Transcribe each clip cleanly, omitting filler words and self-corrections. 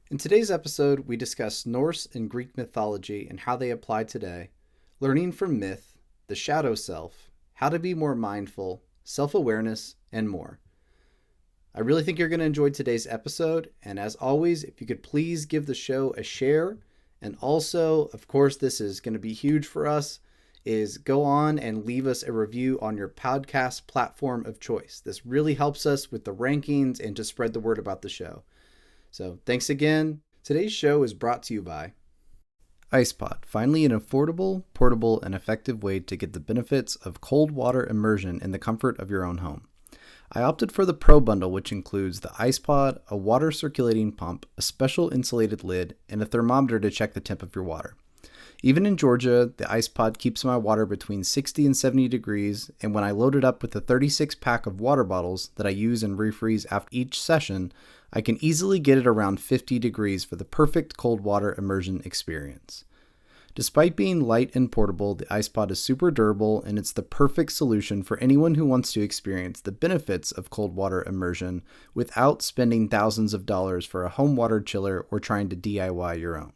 In today's episode, we discuss Norse and Greek mythology and how they apply today, learning from myth, the shadow self, how to be more mindful, self-awareness, and more. I really think you're going to enjoy today's episode, and as always, if you could please give the show a share, and also, of course, this is going to be huge for us, is go on and leave us a review on your podcast platform of choice. This really helps us with the rankings and to spread the word about the show. So thanks again. Today's show is brought to you by IcePod, finally an affordable, portable, and effective way to get the benefits of cold water immersion in the comfort of your own home. I opted for the Pro Bundle, which includes the IcePod, a water circulating pump, a special insulated lid, and a thermometer to check the temp of your water. Even in Georgia, the IcePod keeps my water between 60 and 70 degrees, and when I load it up with a 36-pack of water bottles that I use and refreeze after each session, I can easily get it around 50 degrees for the perfect cold water immersion experience. Despite being light and portable, the IcePod is super durable, and it's the perfect solution for anyone who wants to experience the benefits of cold water immersion without spending thousands of dollars for a home water chiller or trying to DIY your own.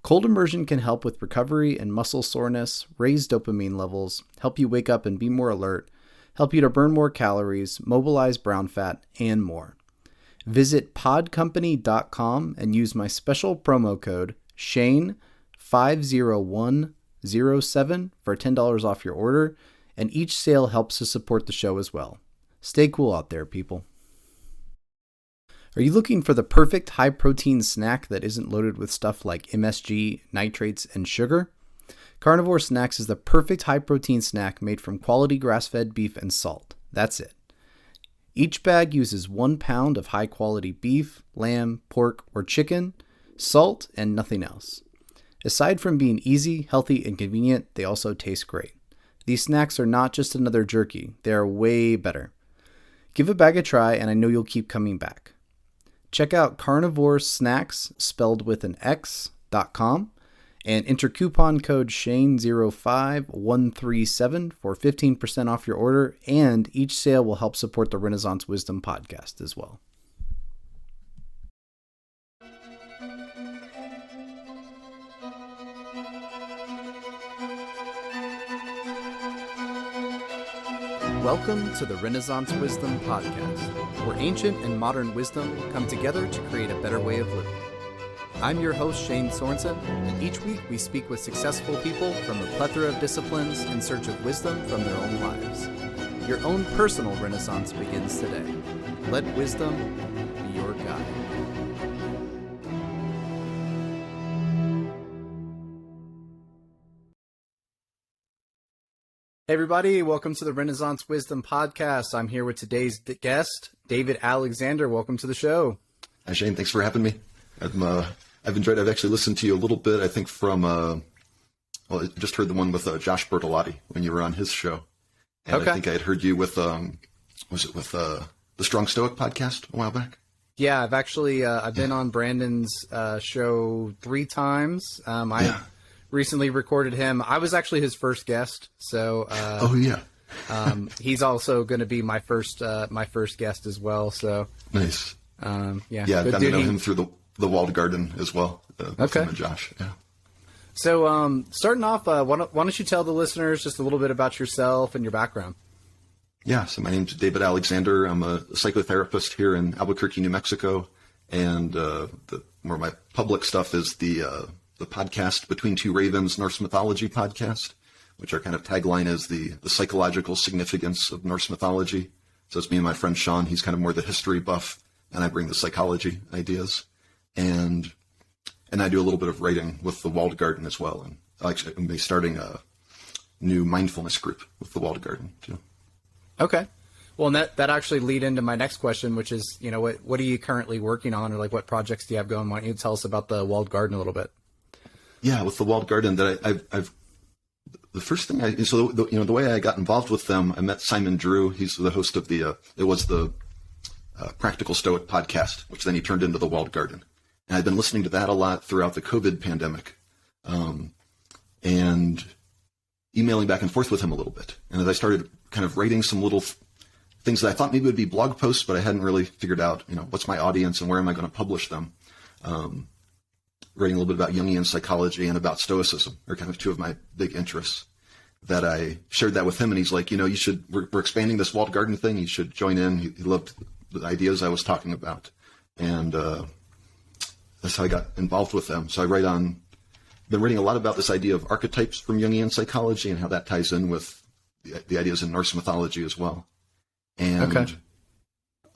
Cold immersion can help with recovery and muscle soreness, raise dopamine levels, help you wake up and be more alert, help you to burn more calories, mobilize brown fat, and more. Visit podcompany.com and use my special promo code SHANE50107 for $10 off your order, and each sale helps to support the show as well. Stay cool out there, people. Are you looking for the perfect high-protein snack that isn't loaded with stuff like MSG, nitrates, and sugar? Carnivore Snacks is the perfect high-protein snack made from quality grass-fed beef and salt. That's it. Each bag uses 1 pound of high-quality beef, lamb, pork, or chicken, salt, and nothing else. Aside from being easy, healthy, and convenient, they also taste great. These snacks are not just another jerky. They are way better. Give a bag a try, and I know you'll keep coming back. Check out Carnivore Snacks, spelled with an X.com, and enter coupon code SHANE05137 for 15% off your order, and each sale will help support the Renaissance Wisdom podcast as well. Welcome to the Renaissance Wisdom podcast, where ancient and modern wisdom come together to create a better way of living. I'm your host, Shane Sorensen, and each week we speak with successful people from a plethora of disciplines in search of wisdom from their own lives. Your own personal renaissance begins today. Let wisdom be your guide. Hey everybody, welcome to the Renaissance Wisdom podcast. I'm here with today's guest, David Alexander. Welcome to the show. Hi Shane, thanks for having me. I've actually listened to you a little bit, I think from, I just heard the one with Josh Bertolotti when you were on his show. And okay. I think I had heard you with, the Strong Stoic podcast a while back? Yeah, I've actually, I've been on Brandon's show 3 times. I recently recorded him. I was actually his first guest. So, he's also going to be my first guest as well. So nice. Yeah, I've gotten to know him through the Walled Garden as well. Okay. Him and Josh. Yeah. So, starting off, why don't you tell the listeners just a little bit about yourself and your background? Yeah. So my name's David Alexander. I'm a psychotherapist here in Albuquerque, New Mexico. And, more my public stuff is the podcast Between Two Ravens, Norse mythology podcast, which our kind of tagline is the psychological significance of Norse mythology. So it's me and my friend Sean. He's kind of more the history buff, and I bring the psychology ideas. And I do a little bit of writing with the Walled Garden as well. And actually, I'm going to be starting a new mindfulness group with the Walled Garden too. Okay. Well, and that actually lead into my next question, which is, what are you currently working on, or like what projects do you have going? Why don't you tell us about the Walled Garden a little bit? Yeah, with the Walled Garden, that I've the first thing the way I got involved with them, I met Simon Drew. He's the host of the Practical Stoic podcast, which then he turned into the Walled Garden. And I've been listening to that a lot throughout the COVID pandemic, and emailing back and forth with him a little bit. And as I started kind of writing some little things that I thought maybe would be blog posts, but I hadn't really figured out, what's my audience and where am I going to publish them. writing a little bit about Jungian psychology and about Stoicism are kind of two of my big interests. That I shared that with him, and he's like, we're expanding this walled garden thing. You should join in. He loved the ideas I was talking about, and that's how I got involved with them. So been reading a lot about this idea of archetypes from Jungian psychology and how that ties in with the ideas in Norse mythology as well. And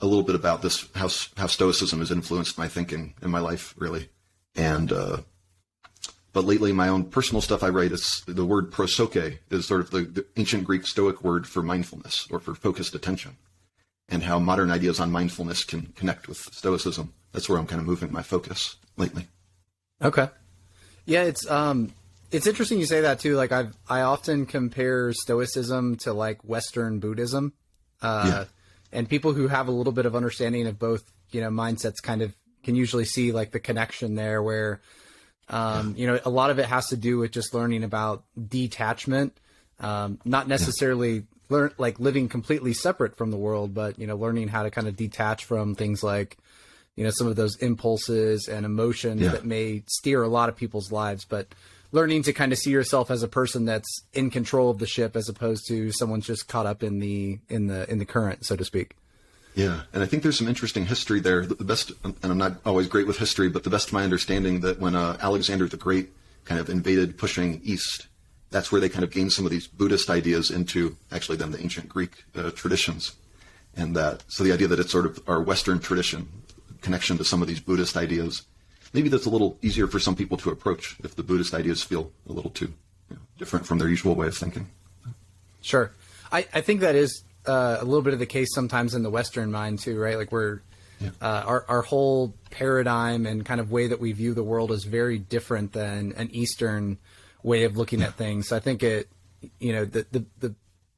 a little bit about this, how Stoicism has influenced my thinking in my life, really. And, but lately my own personal stuff I write, it's the word prosoke is sort of the ancient Greek Stoic word for mindfulness or for focused attention, and how modern ideas on mindfulness can connect with Stoicism. That's where I'm kind of moving my focus lately. Okay. Yeah, it's interesting you say that too. Like I often compare Stoicism to like Western Buddhism, and people who have a little bit of understanding of both, mindsets kind of can usually see like the connection there where, a lot of it has to do with just learning about detachment, not necessarily living completely separate from the world, but, learning how to kind of detach from things like, some of those impulses and emotions that may steer a lot of people's lives, but learning to kind of see yourself as a person that's in control of the ship as opposed to someone just caught up in the current, so to speak. Yeah. And I think there's some interesting history there. The best, and I'm not always great with history, but the best of my understanding that when Alexander the Great kind of invaded pushing east, that's where they kind of gained some of these Buddhist ideas into actually then the ancient Greek traditions. And so the idea that it's sort of our Western tradition connection to some of these Buddhist ideas, maybe that's a little easier for some people to approach if the Buddhist ideas feel a little too different from their usual way of thinking. Sure. I think that is a little bit of the case sometimes in the Western mind too, right? Like our whole paradigm and kind of way that we view the world is very different than an Eastern way of looking at things. So I think the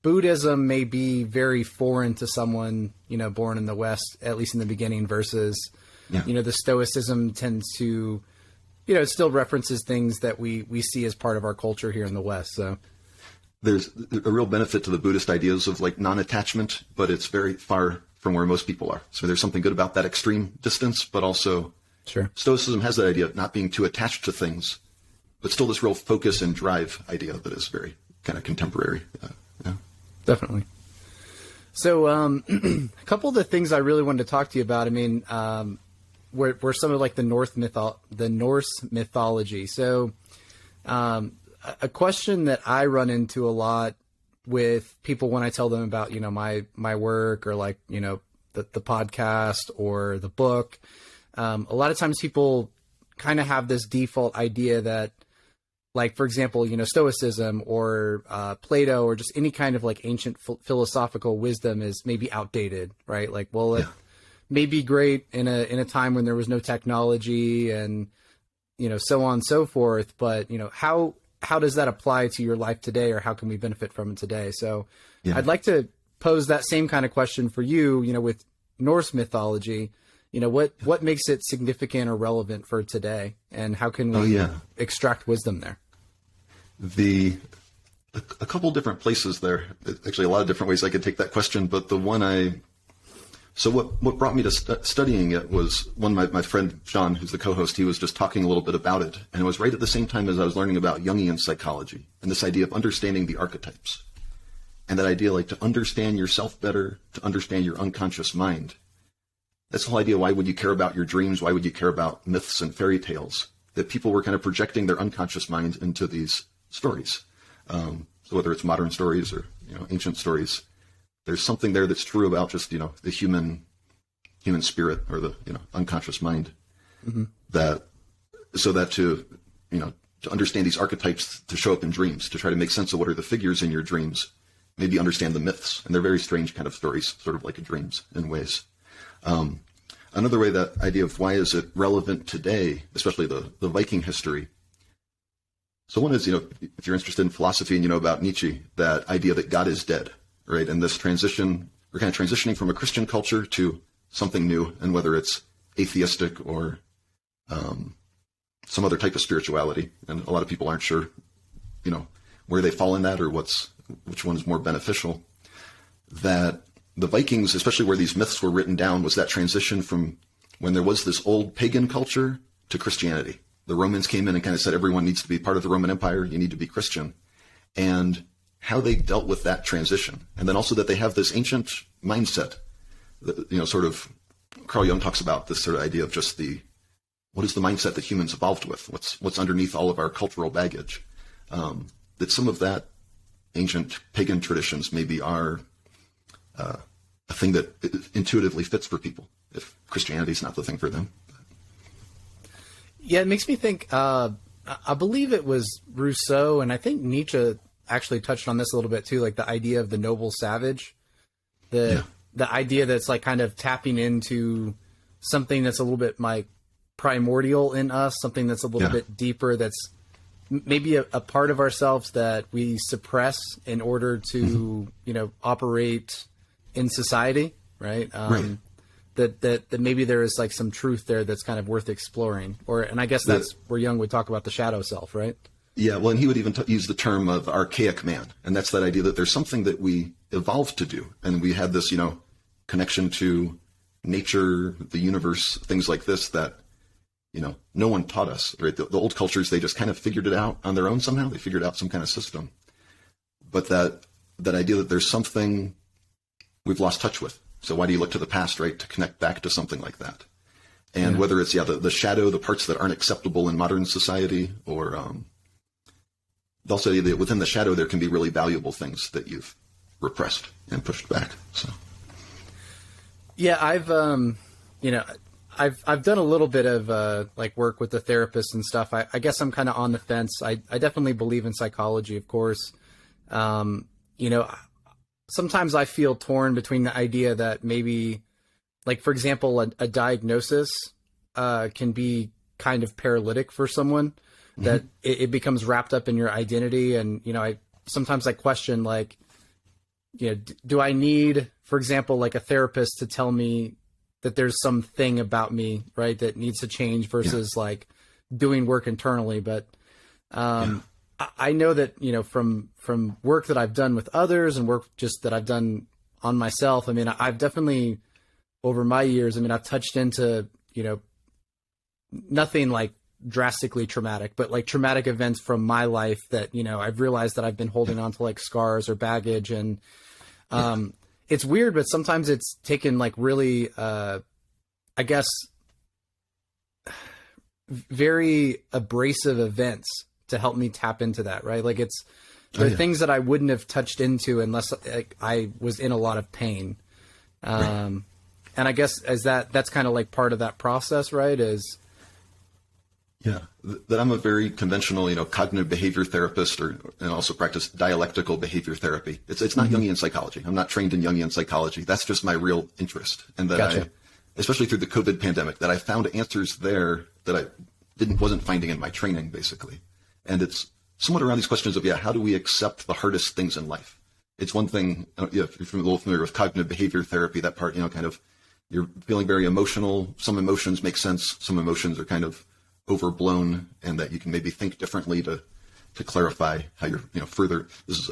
Buddhism may be very foreign to someone, born in the West, at least in the beginning, versus, the Stoicism tends to, it still references things that we see as part of our culture here in the West. So there's a real benefit to the Buddhist ideas of like non-attachment, but it's very far from where most people are. So there's something good about that extreme distance, but also Stoicism has that idea of not being too attached to things, but still this real focus and drive idea that is very kind of contemporary. Definitely. So a couple of the things I really wanted to talk to you about, were some of like the Norse mythology. So a question that I run into a lot with people when I tell them about, my work or like, the podcast or the book, a lot of times people kind of have this default idea that, like, for example, Stoicism or Plato or just any kind of like ancient philosophical wisdom is maybe outdated, right? Like, well, it may be great in a time when there was no technology and, so on and so forth. But, how does that apply to your life today, or how can we benefit from it today? So I'd like to pose that same kind of question for you, with Norse mythology. What makes it significant or relevant for today, and how can we extract wisdom there? A couple different places there. Actually, a lot of different ways I could take that question, but the one so what brought me to studying it was my friend Sean, who's the co-host, he was just talking a little bit about it, and it was right at the same time as I was learning about Jungian psychology and this idea of understanding the archetypes, and that idea like to understand yourself better, to understand your unconscious mind. That's the whole idea. Why would you care about your dreams? Why would you care about myths and fairy tales? That people were kind of projecting their unconscious mind into these stories. So whether it's modern stories or ancient stories, there's something there that's true about just the human spirit or the unconscious mind. Mm-hmm. That to understand these archetypes, to show up in dreams, to try to make sense of what are the figures in your dreams, maybe understand the myths, and they're very strange kind of stories, sort of like dreams in ways. Another way, that idea of why is it relevant today, especially the Viking history. So one is, if you're interested in philosophy and you know about Nietzsche, that idea that God is dead, right? And this transition, we're kind of transitioning from a Christian culture to something new, and whether it's atheistic or some other type of spirituality. And a lot of people aren't sure, where they fall in that or which one is more beneficial. That the Vikings, especially where these myths were written down, was that transition from when there was this old pagan culture to Christianity. The Romans came in and kind of said everyone needs to be part of the Roman Empire. You need to be Christian. And how they dealt with that transition. And then also that they have this ancient mindset that, sort of Carl Jung talks about this sort of idea of just what is the mindset that humans evolved with? What's underneath all of our cultural baggage? That some of that ancient pagan traditions maybe are a thing that intuitively fits for people if Christianity is not the thing for them. Yeah, it makes me think, I believe it was Rousseau, and I think Nietzsche actually touched on this a little bit too, like the idea of the noble savage, the idea that's like kind of tapping into something that's a little bit like primordial in us, something that's a little bit deeper, that's maybe a part of ourselves that we suppress in order to, operate in society, right? Right. That maybe there is like some truth there that's kind of worth exploring, and I guess that's where Jung would talk about the shadow self, right? Yeah, well, and he would even use the term of archaic man, and that's that idea that there's something that we evolved to do, and we had this, connection to nature, the universe, things like this that, no one taught us, right? The old cultures, they just kind of figured it out on their own somehow. They figured out some kind of system, but that idea that there's something we've lost touch with. So why do you look to the past, right, to connect back to something like that? And whether it's, the shadow, the parts that aren't acceptable in modern society, or also within the shadow, there can be really valuable things that you've repressed and pushed back. So, yeah, I've done a little bit of like work with the therapist and stuff. I guess I'm kind of on the fence. I definitely believe in psychology, of course. Sometimes I feel torn between the idea that maybe, like, for example, a diagnosis can be kind of paralytic for someone, that it becomes wrapped up in your identity. And, sometimes I question, like, do I need, for example, like a therapist to tell me that there's something about me, right, that needs to change versus like doing work internally. But I know that, from work that I've done with others and work just that I've done on myself, I mean, I've definitely, over my years, I've touched into, nothing like drastically traumatic, but like traumatic events from my life that, I've realized that I've been holding on to like scars or baggage. And it's weird, but sometimes it's taken like really, I guess, very abrasive events to help me tap into that, right? Like there are things that I wouldn't have touched into unless I was in a lot of pain. And I guess that's kind of like part of that process, right? That I'm a very conventional, cognitive behavior therapist, and also practice dialectical behavior therapy. It's not Jungian psychology. I'm not trained in Jungian psychology. That's just my real interest. And that I, especially through the COVID pandemic, that I found answers there that I wasn't finding in my training, basically. And it's somewhat around these questions of, how do we accept the hardest things in life? It's one thing, if you're a little familiar with cognitive behavior therapy, that part, kind of, you're feeling very emotional. Some emotions make sense. Some emotions are kind of overblown, and that you can maybe think differently to clarify how you're, further. This is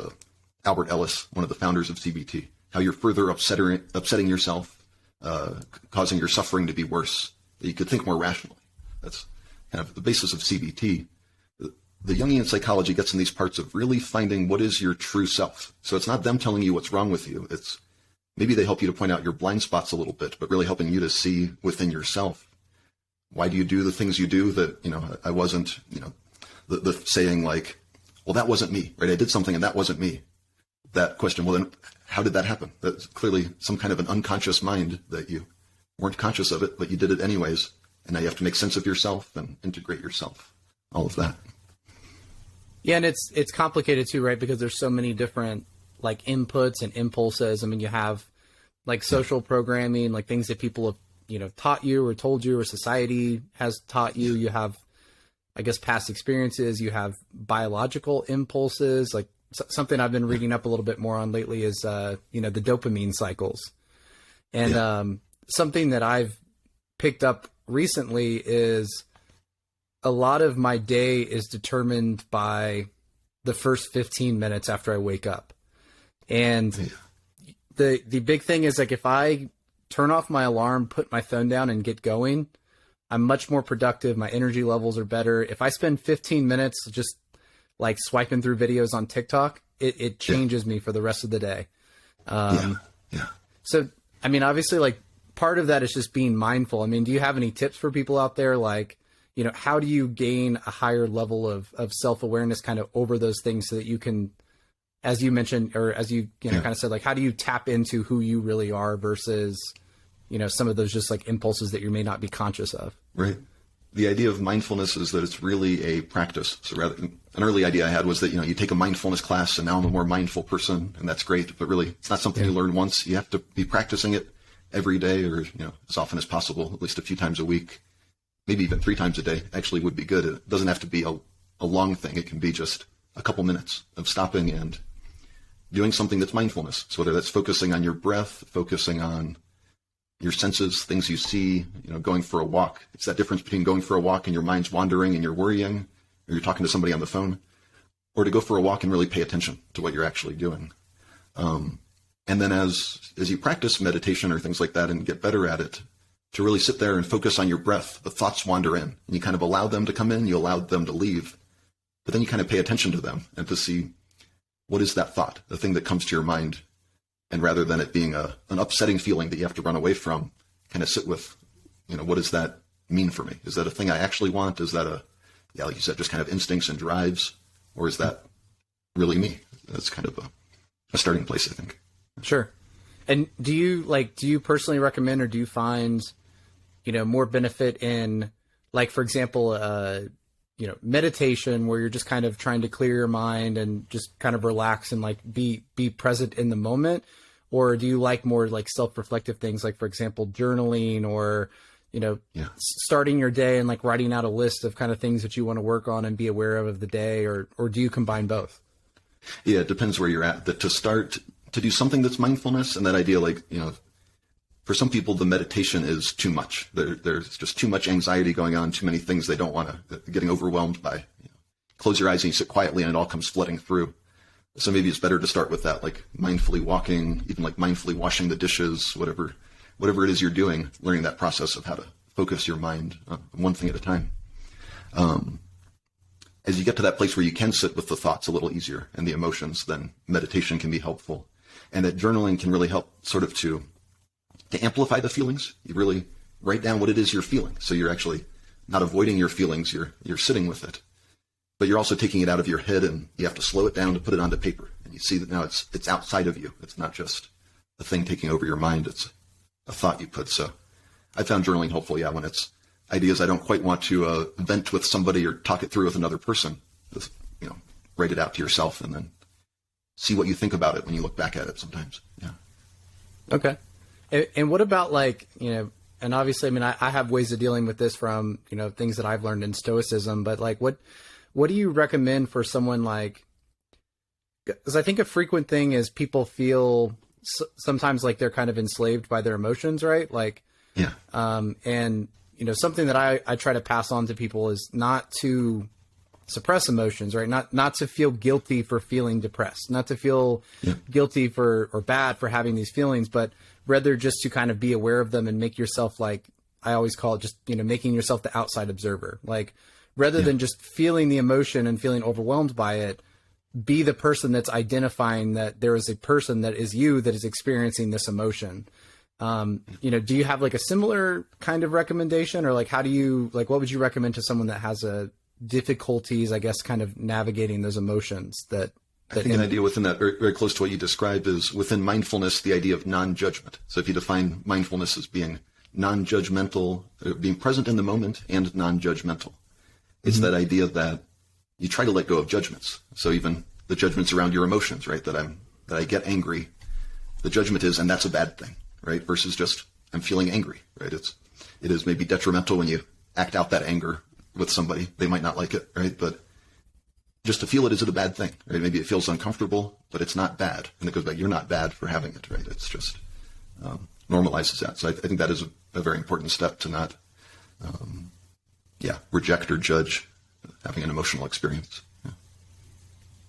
Albert Ellis, one of the founders of CBT, how you're further upsetting yourself, causing your suffering to be worse, that you could think more rationally. That's kind of the basis of CBT. The Jungian psychology gets in these parts of really finding what is your true self. So it's not them telling you what's wrong with you. It's maybe they help you to point out your blind spots a little bit, but really helping you to see within yourself. Why do you do the things you do that, I wasn't, the saying like, well, that wasn't me, right? I did something and that wasn't me. That question, well, then how did that happen? That's clearly some kind of an unconscious mind that you weren't conscious of it, but you did it anyways. And now you have to make sense of yourself and integrate yourself, all of that. Yeah, and it's complicated too, right? Because there's so many different like inputs and impulses. You have like social programming, like things that people have, taught you or told you, or society has taught you. You have, I guess, past experiences. You have biological impulses. Like something I've been reading up a little bit more on lately is, the dopamine cycles. And something that I've picked up recently is a lot of my day is determined by the first 15 minutes after I wake up. And the big thing is, like, if I turn off my alarm, put my phone down and get going, I'm much more productive. My energy levels are better. If I spend 15 minutes just like swiping through videos on TikTok, it changes me for the rest of the day. Yeah. So, I mean, obviously, like, part of that is just being mindful. I mean, do you have any tips for people out there? Like, you know, how do you gain a higher level of self-awareness kind of over those things so that you can, as you mentioned, or as you know, kind of said, like, how do you tap into who you really are versus, you know, some of those just like impulses that you may not be conscious of? Right. The idea of mindfulness is that it's really a practice. So rather, an early idea I had was that, you know, you take a mindfulness class and now I'm a more mindful person, and that's great. But really, it's not something you learn once. You have to be practicing it every day, or, you know, as often as possible, at least a few times a week, maybe even 3 times a day actually would be good. It doesn't have to be a long thing. It can be just a couple minutes of stopping and doing something that's mindfulness. So whether that's focusing on your breath, focusing on your senses, things you see, you know, going for a walk. It's that difference between going for a walk and your mind's wandering and you're worrying, or you're talking to somebody on the phone, or to go for a walk and really pay attention to what you're actually doing. And then as you practice meditation or things like that and get better at it, to really sit there and focus on your breath. The thoughts wander in, and you kind of allow them to come in, you allow them to leave, but then you kind of pay attention to them and to see, what is that thought, the thing that comes to your mind? And rather than it being an upsetting feeling that you have to run away from, kind of sit with, you know, what does that mean for me? Is that a thing I actually want? Is that like you said, just kind of instincts and drives? Or is that really me? That's kind of a starting place, I think. Sure. And do you personally recommend, or do you find, you know, more benefit in, like, for example, you know, meditation, where you're just kind of trying to clear your mind and just kind of relax and like be present in the moment? Or do you like more like self-reflective things, like, for example, journaling, or, you know, starting your day and like writing out a list of kind of things that you want to work on and be aware of the day, or do you combine both? Yeah, it depends where you're at. To start to do something that's mindfulness, and that idea, like, you know, for some people, the meditation is too much. There's just too much anxiety going on, too many things they don't want to, getting overwhelmed by. You know, close your eyes and you sit quietly and it all comes flooding through. So maybe it's better to start with that, like mindfully walking, even like mindfully washing the dishes, whatever it is you're doing, learning that process of how to focus your mind on one thing at a time. As you get to that place where you can sit with the thoughts a little easier and the emotions, then meditation can be helpful. And that journaling can really help sort of to amplify the feelings. You really write down what it is you're feeling. So you're actually not avoiding your feelings, you're sitting with it. But you're also taking it out of your head, and you have to slow it down to put it onto paper. And you see that now it's outside of you. It's not just a thing taking over your mind. It's a thought you put. So I found journaling helpful, when it's ideas I don't quite want to vent with somebody or talk it through with another person. Just, write it out to yourself and then see what you think about it when you look back at it sometimes. Yeah. Okay. And what about, like, and obviously, I mean, I have ways of dealing with this from, things that I've learned in Stoicism, but like, what do you recommend for someone, like, because I think a frequent thing is people feel sometimes like they're kind of enslaved by their emotions, right? Like, yeah. And, something that I try to pass on to people is not to suppress emotions, right? Not to feel guilty for feeling depressed, not to feel guilty for, or bad for having these feelings, but rather just to kind of be aware of them and make yourself, like, I always call it just, making yourself the outside observer. Like, rather than just feeling the emotion and feeling overwhelmed by it, be the person that's identifying that there is a person that is you that is experiencing this emotion. Do you have like a similar kind of recommendation, or like, how do you, like, what would you recommend to someone that has difficulties, I guess, kind of navigating those emotions that I think an idea within that, very, very close to what you described, is within mindfulness, the idea of non-judgment. So if you define mindfulness as being non-judgmental, being present in the moment and non-judgmental, it's that idea that you try to let go of judgments. So even the judgments around your emotions, right? That I get angry, the judgment is, and that's a bad thing, right? Versus just, I'm feeling angry, right? It is maybe detrimental when you act out that anger with somebody. They might not like it, right? But just to feel it, is it a bad thing, right? Maybe it feels uncomfortable, but it's not bad. And it goes back, you're not bad for having it, right? It's just normalizes that. So I think that is a very important step to not, reject or judge having an emotional experience. Yeah.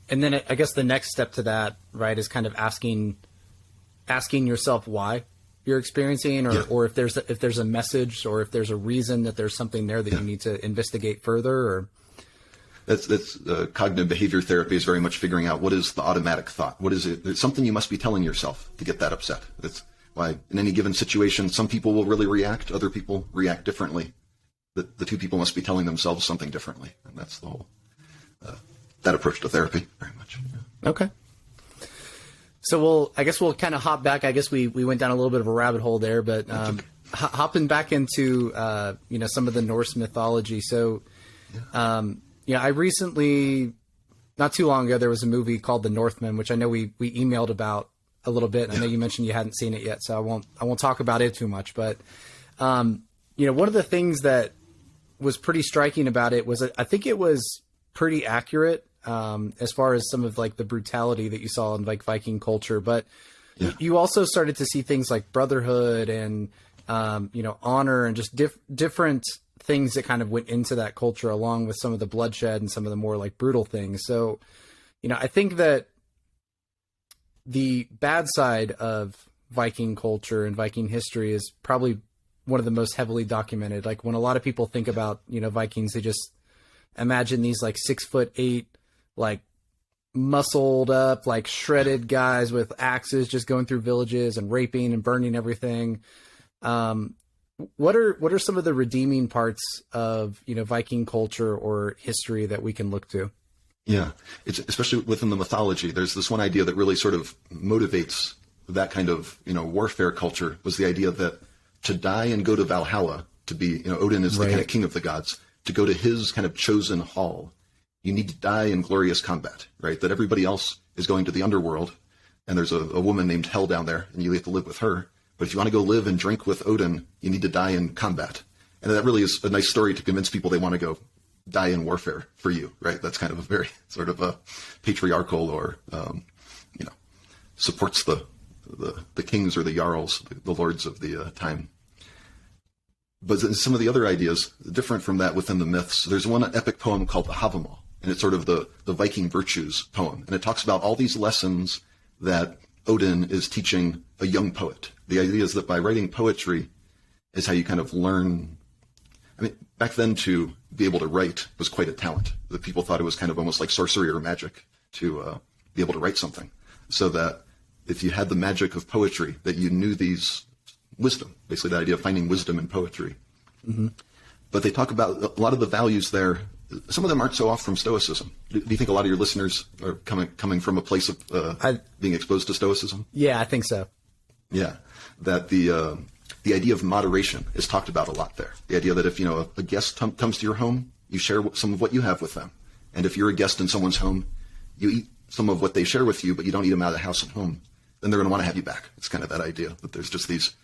And then I guess the next step to that, right, is kind of asking yourself why. you're experiencing, or, Yeah. or if there's a message, or if there's a reason that there's something there that you need to investigate further, or That's cognitive behavior therapy is very much figuring out what is the automatic thought. What is it? There's something you must be telling yourself to get that upset. That's why in any given situation, some people will really react, other people react differently. The two people must be telling themselves something differently, and that's the whole that approach to therapy very much. Yeah. Okay. So I guess we'll kind of hop back. I guess we went down a little bit of a rabbit hole there, but hopping back into some of the Norse mythology. So. I recently, not too long ago, there was a movie called The Northman, which I know we emailed about a little bit. I know you mentioned you hadn't seen it yet, so I won't talk about it too much. But one of the things that was pretty striking about it was I think it was pretty accurate as far as some of like the brutality that you saw in like Viking culture. But you also started to see things like brotherhood and honor and just different things that kind of went into that culture, along with some of the bloodshed and some of the more like brutal things. So, I think that the bad side of Viking culture and Viking history is probably one of the most heavily documented. Like when a lot of people think about, Vikings, they just imagine these like 6'8", like muscled up, like shredded guys with axes just going through villages and raping and burning everything. What are some of the redeeming parts of, Viking culture or history that we can look to? Yeah, it's especially within the mythology. There's this one idea that really sort of motivates that kind of, warfare culture, was the idea that to die and go to Valhalla, to be, Odin is the kind of king of the gods, to go to his kind of chosen hall, you need to die in glorious combat, right? That everybody else is going to the underworld, and there's a woman named Hel down there, and you have to live with her. But if you want to go live and drink with Odin, you need to die in combat. And that really is a nice story to convince people they want to go die in warfare for you, right? That's kind of a very sort of a patriarchal or, supports the kings or the jarls, the lords of the time. But some of the other ideas, different from that within the myths, there's one epic poem called the Havamal, and it's sort of the Viking virtues poem. And it talks about all these lessons that Odin is teaching a young poet. The idea is that by writing poetry is how you kind of learn. I mean, back then to be able to write was quite a talent. The people thought it was kind of almost like sorcery or magic to be able to write something. So that if you had the magic of poetry, that you knew these wisdom, basically the idea of finding wisdom in poetry. Mm-hmm. But they talk about a lot of the values there. Some of them aren't so off from Stoicism. Do you think a lot of your listeners are coming from a place of being exposed to Stoicism? Yeah, I think so. Yeah, that the idea of moderation is talked about a lot there. The idea that if a guest comes to your home, you share some of what you have with them, and if you're a guest in someone's home, you eat some of what they share with you, but you don't eat them out of the house and home. Then they're going to want to have you back. It's kind of that idea that there's just these,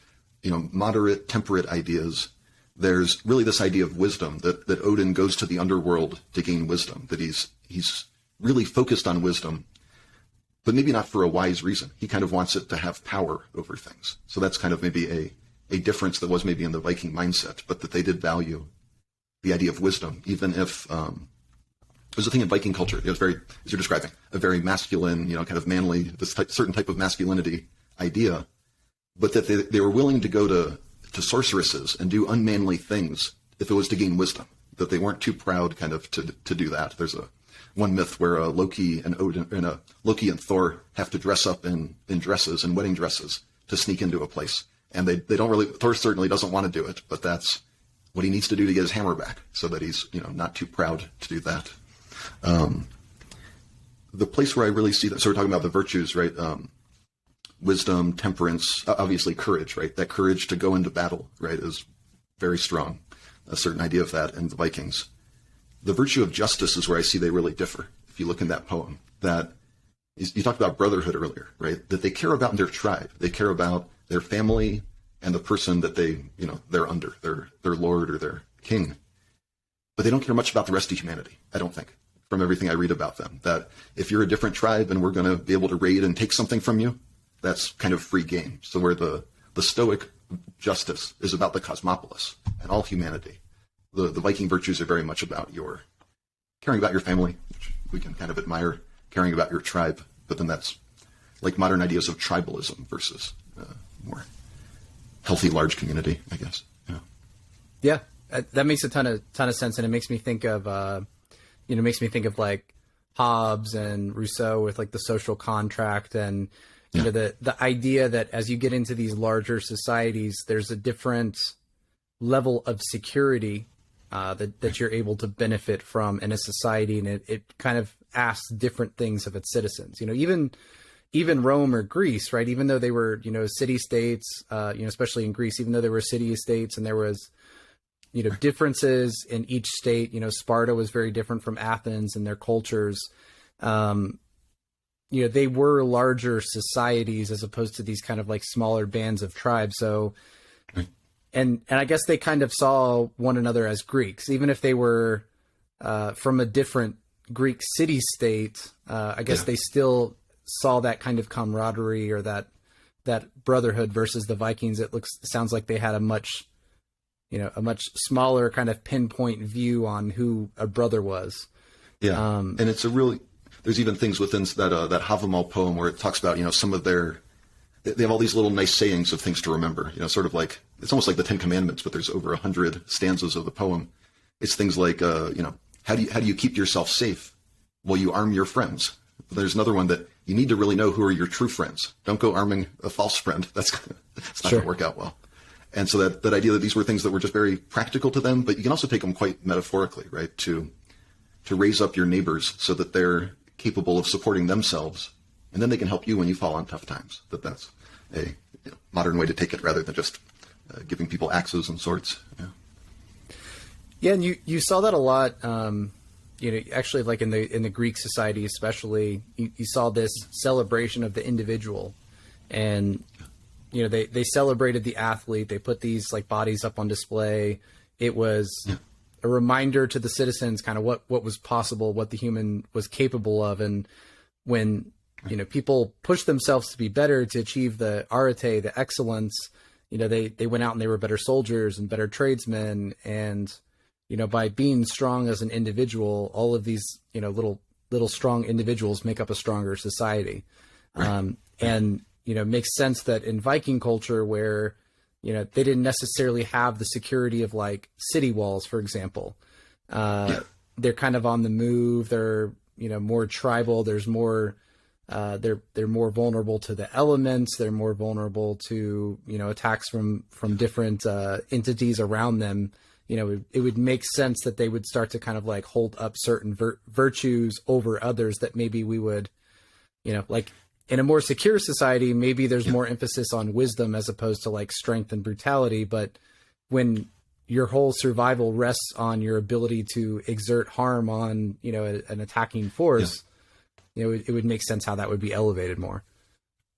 moderate, temperate ideas. There's really this idea of wisdom, that Odin goes to the underworld to gain wisdom, that he's really focused on wisdom, but maybe not for a wise reason. He kind of wants it to have power over things. So that's kind of maybe a difference that was maybe in the Viking mindset, but that they did value the idea of wisdom, even if it was a thing in Viking culture. It was very, as you're describing, a very masculine, kind of manly, this certain type of masculinity idea, but that they were willing to go to sorceresses and do unmanly things if it was to gain wisdom, that they weren't too proud kind of to do that. There's one myth where Loki and Loki and Thor have to dress up in dresses and wedding dresses to sneak into a place. And they don't really, Thor certainly doesn't want to do it, but that's what he needs to do to get his hammer back so that he's, not too proud to do that. The place where I really see that, so we're talking about the virtues, right? Wisdom, temperance, obviously courage, right? That courage to go into battle, right, is very strong. A certain idea of that in the Vikings. The virtue of justice is where I see they really differ. If you look in that poem, that you talked about brotherhood earlier, right? That they care about their tribe. They care about their family and the person that they're under, their lord or their king. But they don't care much about the rest of humanity, I don't think, from everything I read about them. That if you're a different tribe and we're going to be able to raid and take something from you, that's kind of free game. So where the Stoic justice is about the cosmopolis and all humanity, the Viking virtues are very much about your caring about your family, which we can kind of admire, caring about your tribe, but then that's like modern ideas of tribalism versus more healthy, large community, I guess. Yeah. Yeah, that makes a ton of sense, and it makes me think of like Hobbes and Rousseau with like the social contract, and you know the idea that as you get into these larger societies, there's a different level of security that you're able to benefit from in a society, and it kind of asks different things of its citizens. You know, even Rome or Greece, right? Even though they were, you know, city states, especially in Greece, even though they were city states and there was, you know, differences in each state. You know, Sparta was very different from Athens and their cultures. You know, they were larger societies as opposed to these kind of like smaller bands of tribes. So, and I guess they kind of saw one another as Greeks, even if they were from a different Greek city state. I guess they still saw that kind of camaraderie or that brotherhood versus the Vikings. Sounds like they had a much smaller kind of pinpoint view on who a brother was. Yeah. And it's there's even things within that Havamal poem where it talks about, you know, some of they have all these little nice sayings of things to remember, you know, sort of like, it's almost like the 10 Commandments, but there's over 100 stanzas of the poem. It's things like, you know, how do you keep yourself safe? Well, you arm your friends. There's another one that you need to really know who are your true friends. Don't go arming a false friend. It's not going to work out well. And so that idea that these were things that were just very practical to them, but you can also take them quite metaphorically, right? To raise up your neighbors so that they're capable of supporting themselves, and then they can help you when you fall on tough times. That's a modern way to take it rather than just giving people axes and swords. Yeah. Yeah, and you saw that a lot. You know, actually, like in the Greek society, especially, you saw this celebration of the individual, and you know they celebrated the athlete. They put these like bodies up on display. It was a reminder to the citizens, kind of what was possible, what the human was capable of, and when you know people push themselves to be better, to achieve the arete, the excellence. You know, they went out and they were better soldiers and better tradesmen, and you know, by being strong as an individual, all of these, you know, little strong individuals make up a stronger society. Right. And, you know, it makes sense that in Viking culture where, you know, they didn't necessarily have the security of like city walls, for example, they're kind of on the move. They're, you know, more tribal. There's more, they're more vulnerable to the elements. They're more vulnerable to, you know, attacks from different entities around them. You know, it would make sense that they would start to kind of like hold up certain virtues over others that maybe we would, you know, like in a more secure society, maybe there's more emphasis on wisdom as opposed to like strength and brutality. But when your whole survival rests on your ability to exert harm on, you know, an attacking force, you know, it would make sense how that would be elevated more.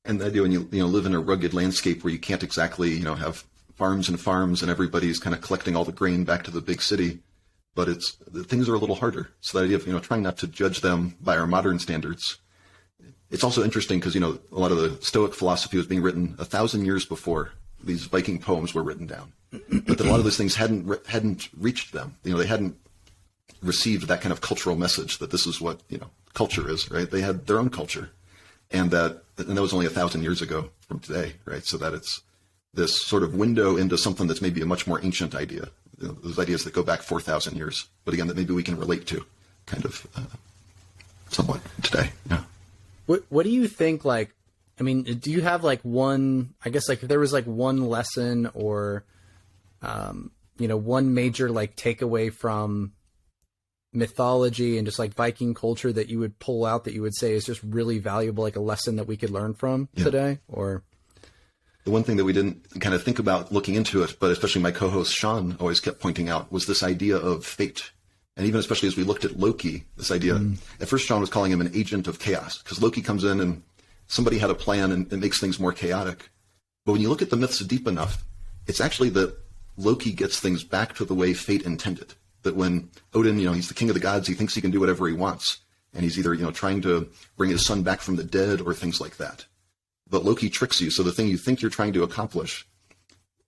And the idea when you live in a rugged landscape where you can't exactly, you know, have farms and everybody's kind of collecting all the grain back to the big city, but things are a little harder. So the idea of, you know, trying not to judge them by our modern standards. It's also interesting because, you know, a lot of the Stoic philosophy was being written 1,000 years before these Viking poems were written down, but that a lot of those things hadn't reached them. You know, they hadn't received that kind of cultural message that this is what, you know, culture is, right? They had their own culture, and that was only 1,000 years ago from today, right? So that it's this sort of window into something that's maybe a much more ancient idea, you know, those ideas that go back 4,000 years, but again, that maybe we can relate to kind of somewhat today. Yeah. What do you think, like, I mean, do you have like one, I guess like if there was like one lesson or, you know, one major like takeaway from mythology and just like Viking culture that you would pull out that you would say is just really valuable, like a lesson that we could learn from today? Or the one thing that we didn't kind of think about looking into it, but especially my co-host Sean always kept pointing out, was this idea of fate. And even especially as we looked at Loki, this idea, at first Sean was calling him an agent of chaos, because Loki comes in and somebody had a plan and it makes things more chaotic. But when you look at the myths deep enough, it's actually that Loki gets things back to the way fate intended. That when Odin, you know, he's the king of the gods, he thinks he can do whatever he wants. And he's either, you know, trying to bring his son back from the dead or things like that. But Loki tricks you. So the thing you think you're trying to accomplish,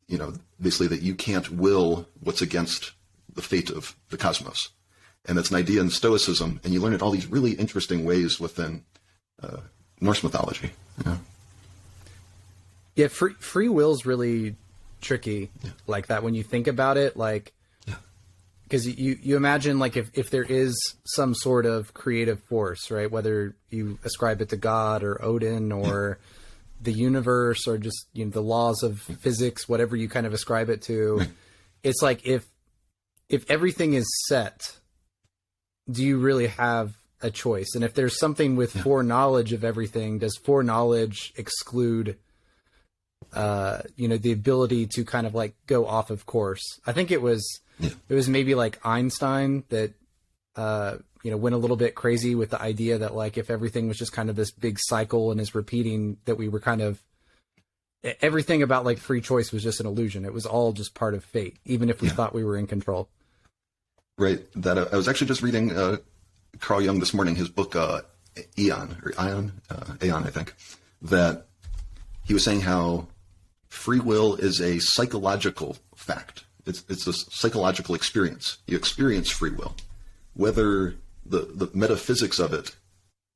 you know, basically that you can't will what's against the fate of the cosmos. And that's an idea in Stoicism. And you learn it all these really interesting ways within Norse mythology. Yeah, free will is really tricky like that when you think about it, like, because you imagine, like, if there is some sort of creative force, right, whether you ascribe it to God or Odin or the universe or just, you know, the laws of physics, whatever you kind of ascribe it to, it's like, if everything is set, do you really have a choice? And if there's something with foreknowledge of everything, does foreknowledge exclude you know, the ability to kind of like go off of course? I think it was maybe like Einstein that you know, went a little bit crazy with the idea that, like, if everything was just kind of this big cycle and is repeating, that we were kind of, everything about like free choice was just an illusion. It was all just part of fate, even if we thought we were in control. Right. That I was actually just reading Carl Jung this morning, his book Aeon, I think, that he was saying how free will is a psychological fact. It's a psychological experience. You experience free will. Whether the metaphysics of it,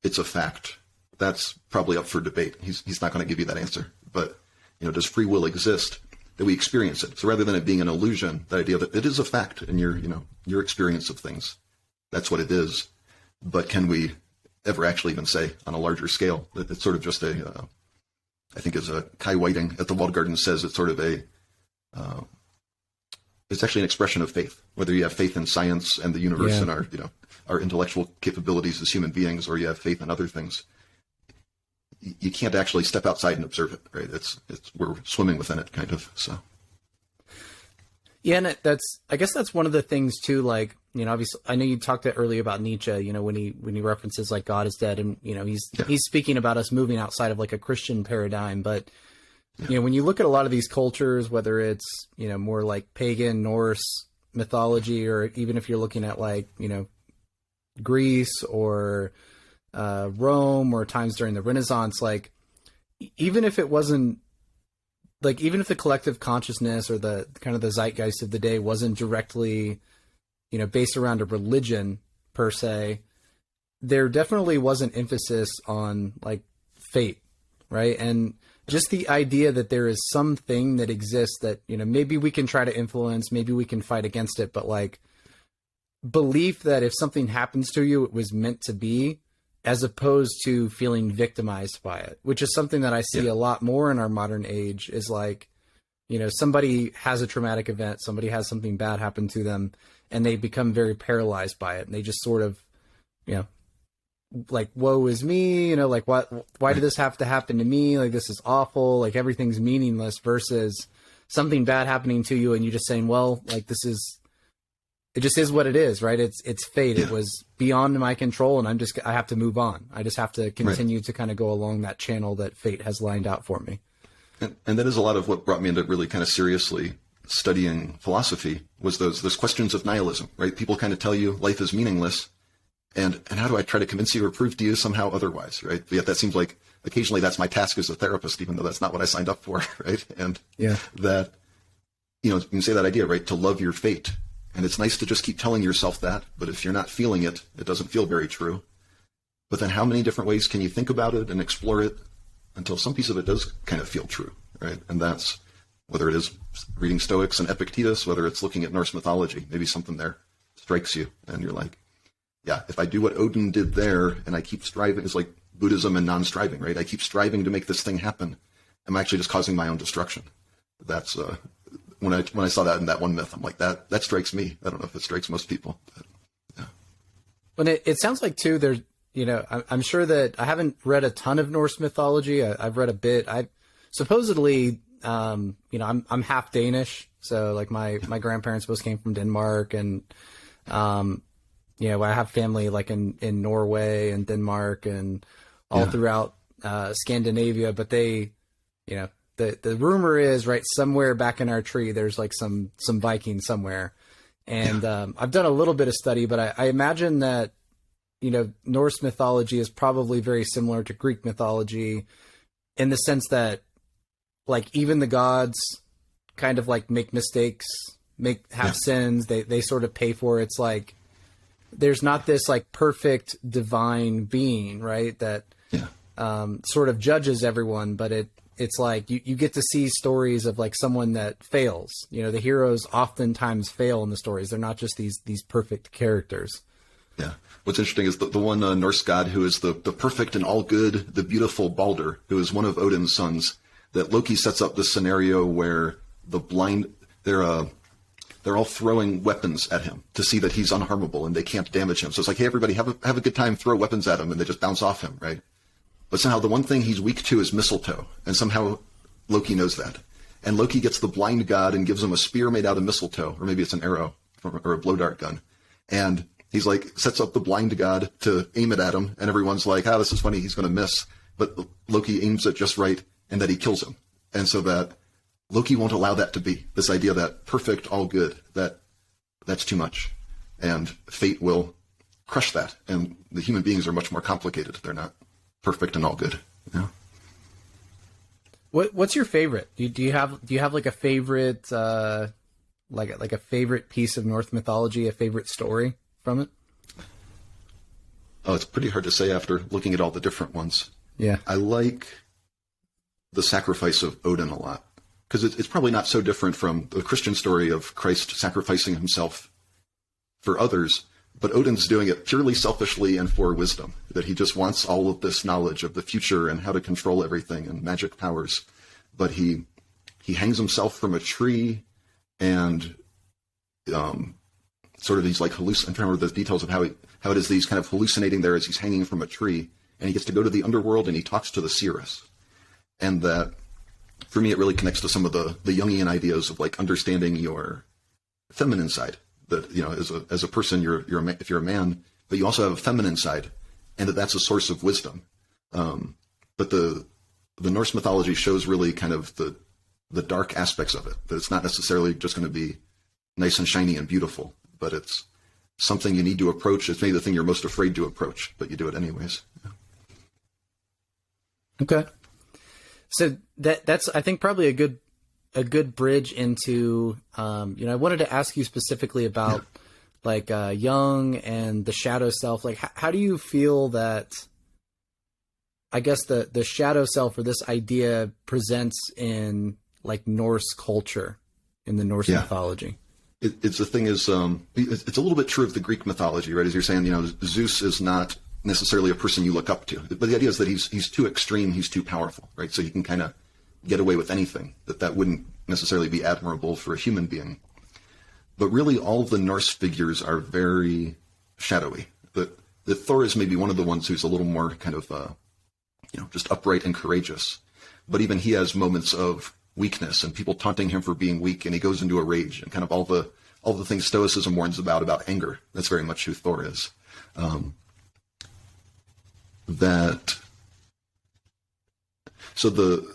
it's a fact, that's probably up for debate. He's not going to give you that answer. But, you know, does free will exist? That we experience it. So rather than it being an illusion, the idea that it is a fact in your experience of things, that's what it is. But can we ever actually even say on a larger scale that it's sort of just a, I think as Kai Whiting at the Walled Garden says, it's sort of it's actually an expression of faith, whether you have faith in science and the universe and our intellectual capabilities as human beings, or you have faith in other things. You can't actually step outside and observe it, right? It's we're swimming within it, kind of. So, yeah, and I guess that's one of the things too. Like, you know, obviously, I know you talked earlier about Nietzsche. You know, when he references like God is dead, and you know, he's speaking about us moving outside of like a Christian paradigm. But you know, when you look at a lot of these cultures, whether it's, you know, more like pagan Norse mythology, or even if you're looking at like, you know, Greece or Rome or times during the Renaissance, like, even if it wasn't like, even if the collective consciousness or the kind of the zeitgeist of the day wasn't directly, you know, based around a religion per se, there definitely was an emphasis on like fate, right? And just the idea that there is something that exists that, you know, maybe we can try to influence, maybe we can fight against it, but like belief that if something happens to you, it was meant to be, as opposed to feeling victimized by it, which is something that I see a lot more in our modern age, is like, you know, somebody has a traumatic event, somebody has something bad happen to them, and they become very paralyzed by it. And they just sort of, you know, like, woe is me, you know, like, why did this have to happen to me? Like, this is awful. Like, everything's meaningless, versus something bad happening to you and you just saying, well, like, it just is what it is, right? It's fate. It was beyond my control, and I have to move on. I just have to continue to kind of go along that channel that fate has lined out for me. And that is a lot of what brought me into really kind of seriously studying philosophy, was those questions of nihilism, right? People kind of tell you life is meaningless, and how do I try to convince you or prove to you somehow otherwise, right? But yet that seems like occasionally that's my task as a therapist, even though that's not what I signed up for, right? And that, you know, you can say that idea, right? To love your fate. And it's nice to just keep telling yourself that, but if you're not feeling it, it doesn't feel very true. But then how many different ways can you think about it and explore it until some piece of it does kind of feel true, right? And that's, whether it is reading Stoics and Epictetus, whether it's looking at Norse mythology, maybe something there strikes you and you're like, yeah, if I do what Odin did there and I keep striving, it's like Buddhism and non-striving, right? I keep striving to make this thing happen, I'm actually just causing my own destruction. That's when I saw that in that one myth, I'm like, that strikes me. I don't know if it strikes most people. But, yeah. When it sounds like too, there's, you know, I'm sure that I haven't read a ton of Norse mythology. I've read a bit. I supposedly, you know, I'm half Danish, so like my grandparents both came from Denmark, and you know, I have family like in Norway and Denmark and all throughout Scandinavia, but they, you know, the rumor is, right, somewhere back in our tree there's like some Viking somewhere, and I've done a little bit of study, but I imagine that, you know, Norse mythology is probably very similar to Greek mythology, in the sense that, like, even the gods kind of like make mistakes, have sins, they sort of pay for it. It's like there's not this like perfect divine being, right, that sort of judges everyone, but it's like you get to see stories of like someone that fails. You know, the heroes oftentimes fail in the stories. They're not just these perfect characters. Yeah. What's interesting is the one Norse god who is the perfect and all good, the beautiful Balder, who is one of Odin's sons, that Loki sets up this scenario where the blind, they're all throwing weapons at him to see that he's unharmable and they can't damage him. So it's like, hey, everybody, have a good time, throw weapons at him, and they just bounce off him, right? But somehow the one thing he's weak to is mistletoe, and somehow Loki knows that. And Loki gets the blind god and gives him a spear made out of mistletoe, or maybe it's an arrow or a blow dart gun. And he's like, sets up the blind god to aim it at him, and everyone's like, this is funny, he's going to miss. But Loki aims it just right, and that he kills him. And so that Loki won't allow that to be. This idea that perfect, all good, that's too much. And fate will crush that. And the human beings are much more complicated. They're not perfect and all good. You know? What's your favorite? Do you have like a favorite like a favorite piece of Norse mythology, a favorite story from it? Oh, it's pretty hard to say after looking at all the different ones. Yeah. I like the sacrifice of Odin a lot, because it's probably not so different from the Christian story of Christ sacrificing himself for others, but Odin's doing it purely selfishly and for wisdom, that he just wants all of this knowledge of the future and how to control everything and magic powers. But he hangs himself from a tree, and sort of these like I'm trying to remember the details of how it is that he's kind of hallucinating there as he's hanging from a tree, and he gets to go to the underworld and he talks to the seeress. And that, for me, it really connects to some of the Jungian ideas of like understanding your feminine side. That, you know, as a person, if you're a man, but you also have a feminine side, and that's a source of wisdom. But the Norse mythology shows really kind of the dark aspects of it. That it's not necessarily just going to be nice and shiny and beautiful, but it's something you need to approach. It's maybe the thing you're most afraid to approach, but you do it anyways. Yeah. Okay. So that's I think probably a good bridge into I wanted to ask you specifically about like Jung and the shadow self. Like how do you feel that, I guess, the shadow self, or this idea, presents in like Norse culture, in the Norse mythology? It's the thing is it's a little bit true of the Greek mythology, right? As you're saying, Zeus is not necessarily a person you look up to, but the idea is that he's too extreme, he's too powerful, right? So he can kind of get away with anything. That wouldn't necessarily be admirable for a human being. But really, all of the Norse figures are very shadowy. The Thor is maybe one of the ones who's a little more kind of just upright and courageous. But even he has moments of weakness and people taunting him for being weak, and he goes into a rage, and kind of all the things Stoicism warns about anger. That's very much who Thor is. So the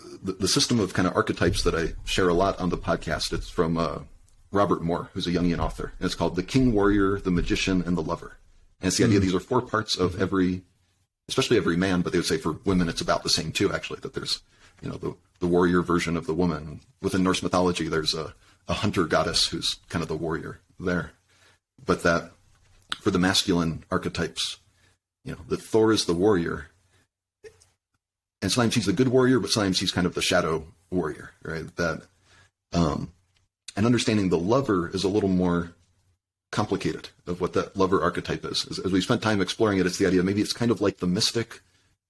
system of kind of archetypes that I share a lot on the podcast, it's from Robert Moore, who's a Jungian author, and it's called The King, Warrior, the Magician, and the Lover. And it's the idea these are 4 parts of especially every man, but they would say for women it's about the same too, actually, that there's the warrior version of the woman. Within Norse mythology, there's a hunter goddess who's kind of the warrior there. But that for the masculine archetypes, that Thor is the warrior. And sometimes he's the good warrior, but sometimes he's kind of the shadow warrior, right? That, and understanding the lover is a little more complicated of what that lover archetype is. As we spent time exploring it, it's the idea maybe it's kind of like the mystic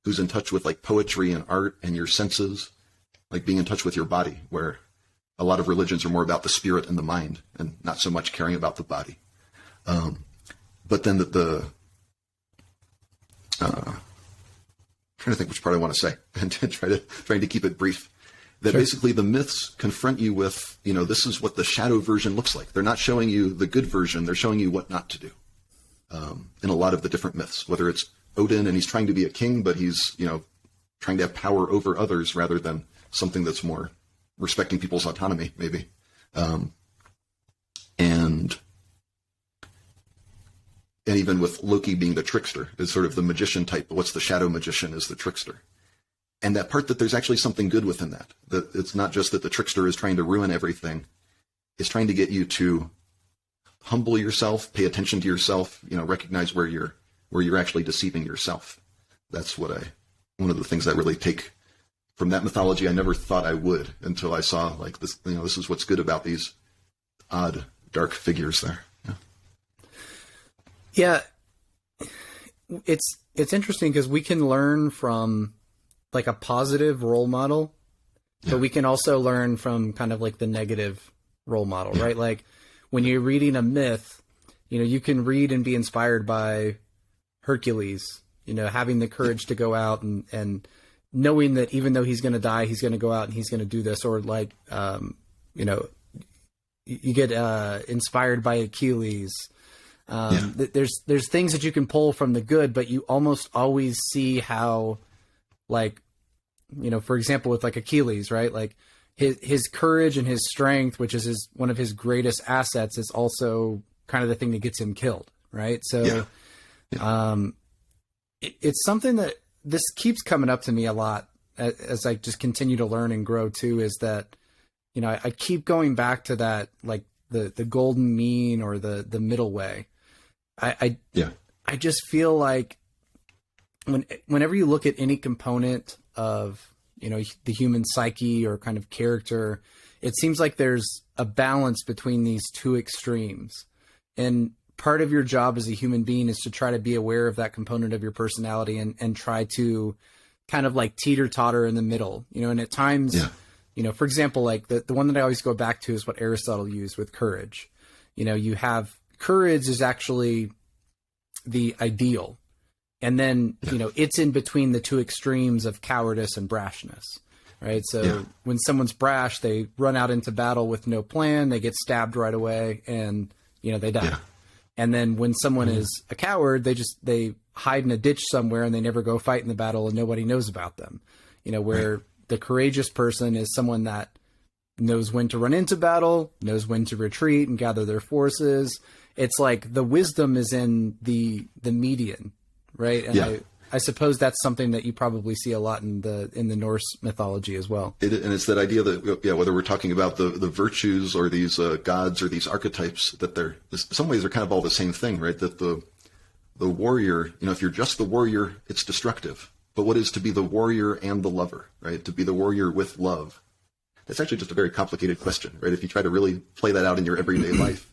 who's in touch with like poetry and art and your senses, like being in touch with your body, where a lot of religions are more about the spirit and the mind and not so much caring about the body. But then trying to think which part I want to say and trying to keep it brief. That basically the myths confront you with, this is what the shadow version looks like. They're not showing you the good version. They're showing you what not to do. In a lot of the different myths, whether it's Odin and he's trying to be a king, but he's, trying to have power over others rather than something that's more respecting people's autonomy, maybe. And even with Loki being the trickster, is sort of the magician type, but what's the shadow magician is the trickster. And that part that there's actually something good within that it's not just that the trickster is trying to ruin everything, it's trying to get you to humble yourself, pay attention to yourself, recognize where you're actually deceiving yourself. That's one of the things I really take from that mythology, I never thought I would until I saw like this, this is what's good about these odd, dark figures there. Yeah. It's interesting because we can learn from like a positive role model, but we can also learn from kind of like the negative role model, right? Like when you're reading a myth, you can read and be inspired by Hercules, having the courage to go out and knowing that even though he's going to die, he's going to go out and he's going to do this. Or like, you get inspired by Achilles. There's things that you can pull from the good, but you almost always see how, like, for example, with like Achilles, right? Like his courage and his strength, which is one of his greatest assets, is also kind of the thing that gets him killed, right? So, it's something that this keeps coming up to me a lot as I just continue to learn and grow too, is that, I keep going back to that, like the golden mean or the middle way. I just feel like whenever you look at any component of, the human psyche or kind of character, it seems like there's a balance between these two extremes. And part of your job as a human being is to try to be aware of that component of your personality and try to kind of like teeter-totter in the middle, and at times, for example, like the one that I always go back to is what Aristotle used with courage. You have courage is actually the ideal. And then, it's in between the two extremes of cowardice and brashness, right? So when someone's brash, they run out into battle with no plan, they get stabbed right away, and, they die. Yeah. And then when someone is a coward, they hide in a ditch somewhere and they never go fight in the battle and nobody knows about them. Where the courageous person is someone that knows when to run into battle, knows when to retreat and gather their forces. It's like the wisdom is in the median. Right. And I suppose that's something that you probably see a lot in the Norse mythology as well. And it's that idea that, whether we're talking about the virtues or these gods or these archetypes, that in some ways they're kind of all the same thing, right? That the warrior, if you're just the warrior, it's destructive. But what is to be the warrior and the lover, right? To be the warrior with love. That's actually just a very complicated question, right? If you try to really play that out in your everyday life,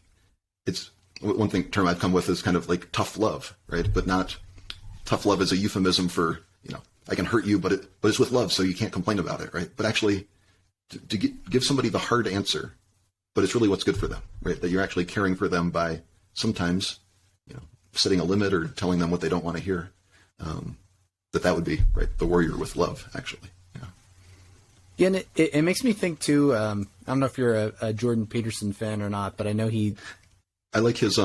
it's one term I've come with is kind of like tough love, right? But not tough love is a euphemism for, I can hurt you, but it's with love, so you can't complain about it, right? But actually, to give somebody the hard answer, but it's really what's good for them, right? That you're actually caring for them by sometimes, setting a limit or telling them what they don't want to hear. That would be, right, the warrior with love, actually. Yeah, and it makes me think too. I don't know if you're a Jordan Peterson fan or not, but I know I like his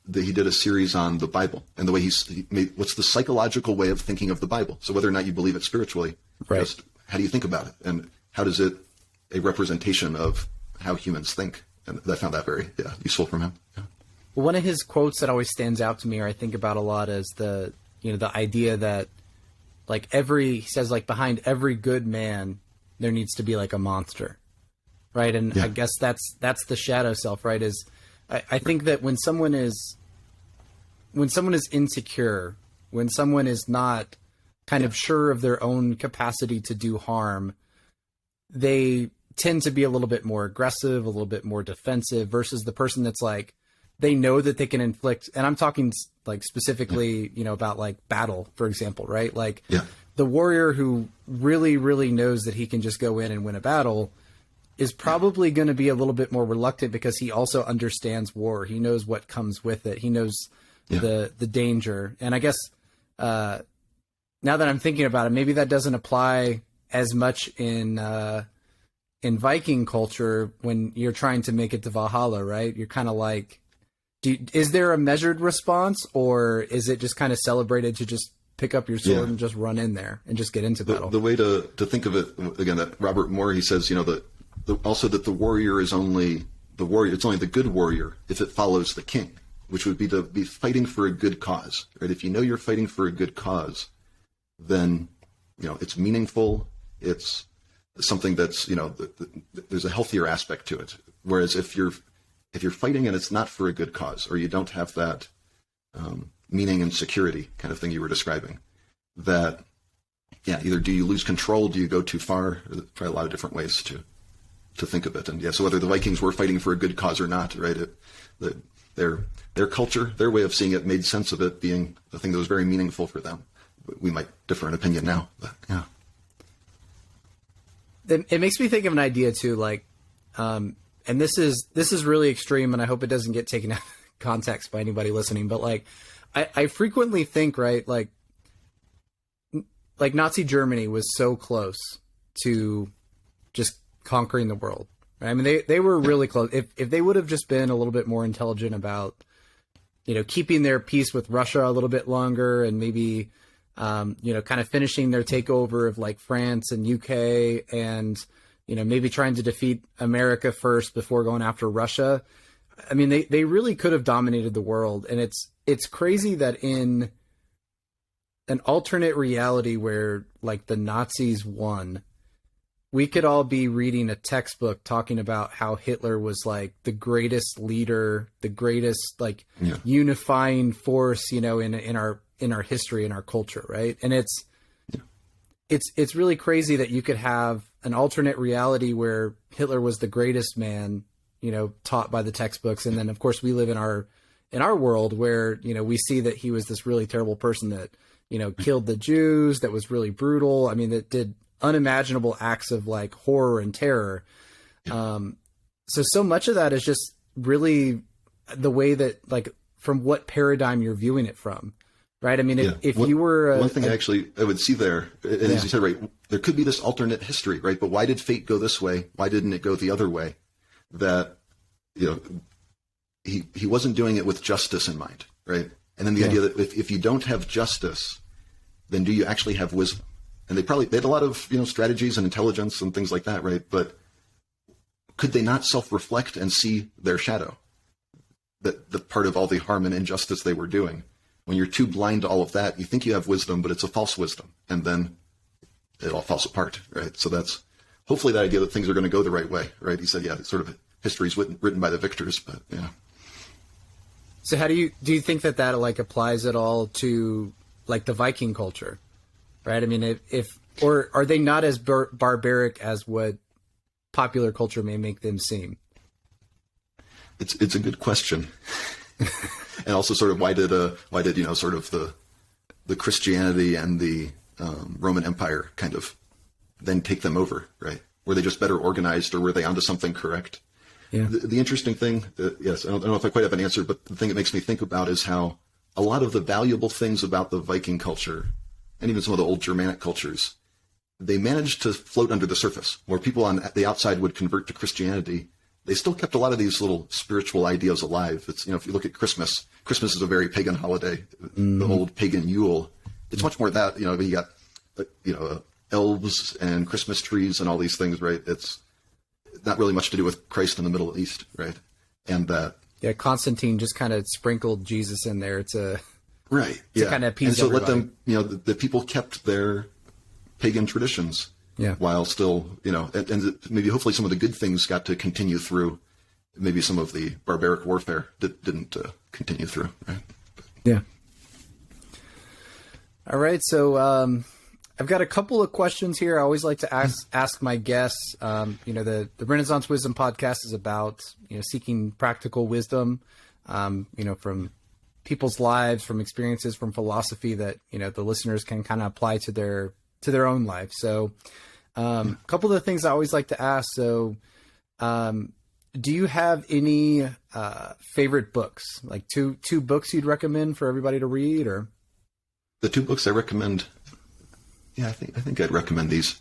that he did a series on the Bible and the way he made what's the psychological way of thinking of the Bible. So whether or not you believe it spiritually, right. Just how do you think about it, and how does it a representation of how humans think? And I found that very useful from him. Yeah. Well, one of his quotes that always stands out to me, or I think about a lot, is the idea that like he says like behind every good man there needs to be like a monster, right? And I guess that's the shadow self, right? Is I think that when someone is insecure, when someone is not kind of sure of their own capacity to do harm, they tend to be a little bit more aggressive, a little bit more defensive, versus the person that's like, they know that they can inflict, and I'm talking like specifically, about like battle, for example, right? Like the warrior who really, really knows that he can just go in and win a battle is probably going to be a little bit more reluctant because he also understands war. He knows what comes with it. He knows the danger. And I guess now that I'm thinking about it, maybe that doesn't apply as much in Viking culture when you're trying to make it to Valhalla, right? You're kind of like, is there a measured response, or is it just kind of celebrated to just pick up your sword and just run in there and just get into battle? The way to think of it, again, that Robert Moore, he says, also that the warrior is only the warrior. It's only the good warrior if it follows the king, which would be to be fighting for a good cause, right? If you know you're fighting for a good cause, then, it's meaningful. It's something that's, there's a healthier aspect to it. Whereas if you're fighting and it's not for a good cause, or you don't have that meaning and security kind of thing you were describing, that yeah, either do you lose control, do you go too far? There's probably a lot of different ways to think of it. And yeah, so whether the Vikings were fighting for a good cause or not, right? Their culture, their way of seeing it made sense of it being a thing that was very meaningful for them. We might differ in opinion now, but yeah. It makes me think of an idea too, like, and this is really extreme, and I hope it doesn't get taken out of context by anybody listening. But like, I frequently think, right, like Nazi Germany was so close to just conquering the world. Right? I mean, they were really close. If they would have just been a little bit more intelligent about, keeping their peace with Russia a little bit longer, and maybe, kind of finishing their takeover of like France and UK, and, maybe trying to defeat America first before going after Russia. I mean, they really could have dominated the world. And it's crazy that in an alternate reality where like the Nazis won, we could all be reading a textbook talking about how Hitler was like the greatest leader, the greatest like unifying force, in our history, in our culture, right? And it's really crazy that you could have an alternate reality where Hitler was the greatest man, taught by the textbooks, and then of course we live in our world where we see that he was this really terrible person that killed the Jews, that was really brutal. I mean, that did unimaginable acts of like horror and terror. So much of that is just really the way that, like, from what paradigm you're viewing it from, right? I mean, if you were one thing I would see there, and as you said, right, there could be this alternate history, right? But why did fate go this way? Why didn't it go the other way? That he wasn't doing it with justice in mind, right? And then the idea that if you don't have justice, then do you actually have wisdom? And they had a lot of strategies and intelligence and things like that, right? But could they not self-reflect and see their shadow? That the part of all the harm and injustice they were doing. When you're too blind to all of that, you think you have wisdom, but it's a false wisdom, and then it all falls apart, right? So that's hopefully that idea that things are going to go the right way, right? He said, it's sort of history's written by the victors, but yeah. So how do you think that like applies at all to like the Viking culture? Right. I mean, or are they not as barbaric as what popular culture may make them seem? It's a good question. And also sort of why did sort of the Christianity and the Roman Empire kind of then take them over, right? Were they just better organized, or were they onto something correct? Yeah. The interesting thing, yes, I don't know if I quite have an answer, but the thing it makes me think about is how a lot of the valuable things about the Viking culture, and even some of the old Germanic cultures, they managed to float under the surface. Where people on the outside would convert to Christianity, they still kept a lot of these little spiritual ideas alive. It's, if you look at Christmas is a very pagan holiday. Mm-hmm. The old pagan Yule, it's much more that, you got, elves and Christmas trees and all these things, right? It's not really much to do with Christ in the Middle East, right? And that. Yeah, Constantine just kind of sprinkled Jesus in there to. Right. To kind of appease and so everybody. Let them, the people kept their pagan traditions. Yeah. While still, and maybe hopefully some of the good things got to continue through. Maybe some of the barbaric warfare didn't continue through, right? Yeah. All right. So I've got a couple of questions here. I always like to ask my guests. The Renaissance Wisdom Podcast is about seeking practical wisdom, from people's lives, from experiences, from philosophy that the listeners can kind of apply to their own life. So a couple of the things I always like to ask. So do you have any favorite books, like two books you'd recommend for everybody to read? Or the two books I recommend, I think I'd recommend these.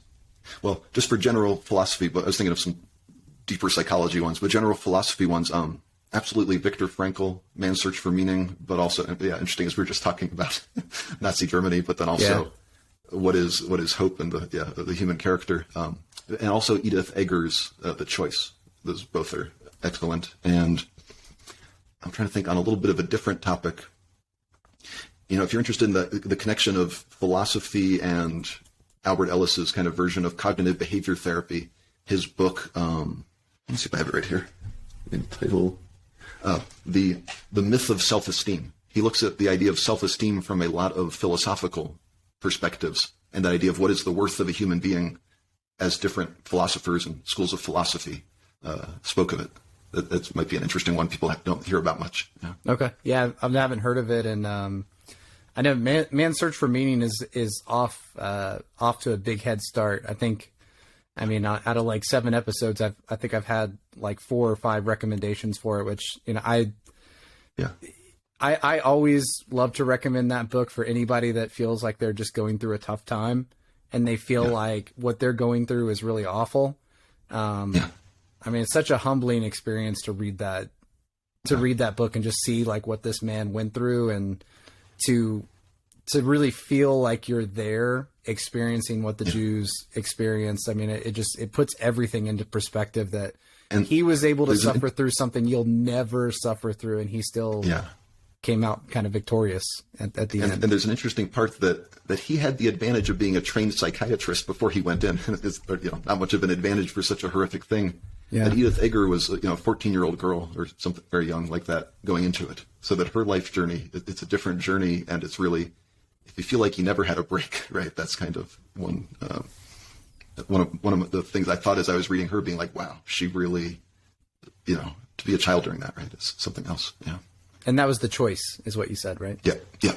Well, just for general philosophy, but I was thinking of some deeper psychology ones, but general philosophy ones, absolutely Viktor Frankl, Man's Search for Meaning, but also, interesting as we were just talking about Nazi Germany, but then also what is hope and the human character, and also Edith Eger's The Choice. Those both are excellent. And I'm trying to think on a little bit of a different topic. If you're interested in the connection of philosophy and Albert Ellis's kind of version of cognitive behavior therapy, his book, let me see if I have it right here, entitled The Myth of Self-Esteem. He looks at the idea of self-esteem from a lot of philosophical perspectives and that idea of what is the worth of a human being, as different philosophers and schools of philosophy spoke of it. That might be an interesting one people don't hear about much. Yeah. Okay. Yeah, I haven't heard of it, and I know Man's Search for Meaning is off to a big head start. I mean, out of like 7 episodes, I think I've had like 4 or 5 recommendations for it, which, you know, I always love to recommend that book for anybody that feels like they're just going through a tough time and they feel like what they're going through is really awful. I mean, it's such a humbling experience to read that, read that book and just see like what this man went through, and to really feel like you're there experiencing what the Jews experienced. I mean, it puts everything into perspective, that he was able to suffer through something you'll never suffer through, and he still came out kind of victorious at the end. And there's an interesting part that he had the advantage of being a trained psychiatrist before he went in. It's, you know, not much of an advantage for such a horrific thing. Yeah. And Edith Eger was, you know, a 14-year-old girl or something very young like that going into it. So that her life journey, it's a different journey, and it's really, if you feel like you never had a break, right? That's kind of one of the things I thought as I was reading her, being like, wow, she really, you know, to be a child during that, right, is something else. Yeah. And that was the choice, is what you said, right? Yeah. Yeah.